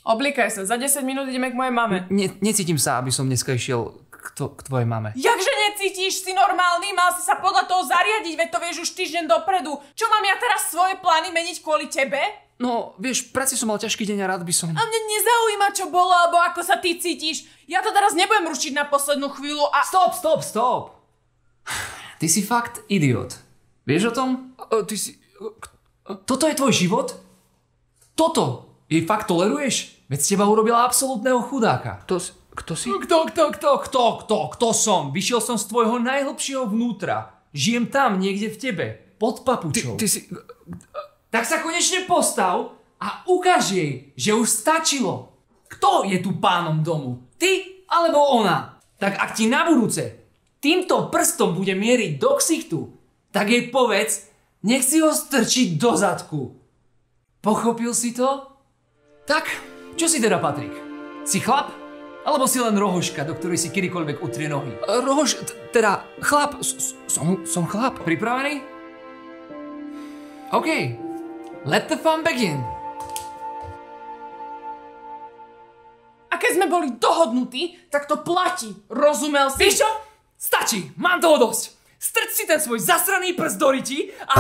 Oblíkaj sa, za 10 minút ideme k mojej mame. Necítim sa, aby som dneska išiel k tvojej mame. Jakže necítiš? Si normálny? Mal si sa podľa toho zariadiť, veď to vieš už týždeň dopredu. Čo mám ja teraz svoje plány meniť kvôli tebe? No, vieš, v práci som mal ťažký deň a rád by som... A mňa nezaujíma, čo bolo, alebo ako sa ty cítiš. Ja to teraz nebudem rušiť na poslednú chvíľu a... Stop! Ty si fakt idiot. Vieš o tom? Toto je tvoj život? Toto jej fakt toleruješ? Veď z teba urobila absolútneho chudáka. Kto si? Kto som? Vyšiel som z tvojho najhlbšieho vnútra. Žijem tam, niekde v tebe. Pod papučou. Ty si... Tak sa konečne postav a ukáž jej, že už stačilo. Kto je tu pánom domu? Ty alebo ona? Tak ak ti na budúce týmto prstom bude mieriť do ksichtu, tak jej povedz, nech si ho strčí do zadku. Pochopil si to? Tak, čo si teda, Patrik? Si chlap? Alebo si len rohoška, do ktorej si kedykoľvek utrie nohy? Chlap. Som chlap. Pripravený? OK. Let the fun begin. A keď sme boli dohodnutí, tak to platí. Rozumel si? Víš čo? Stačí. Mám toho dosť. Strč si ten svoj zasraný prst do ryti a...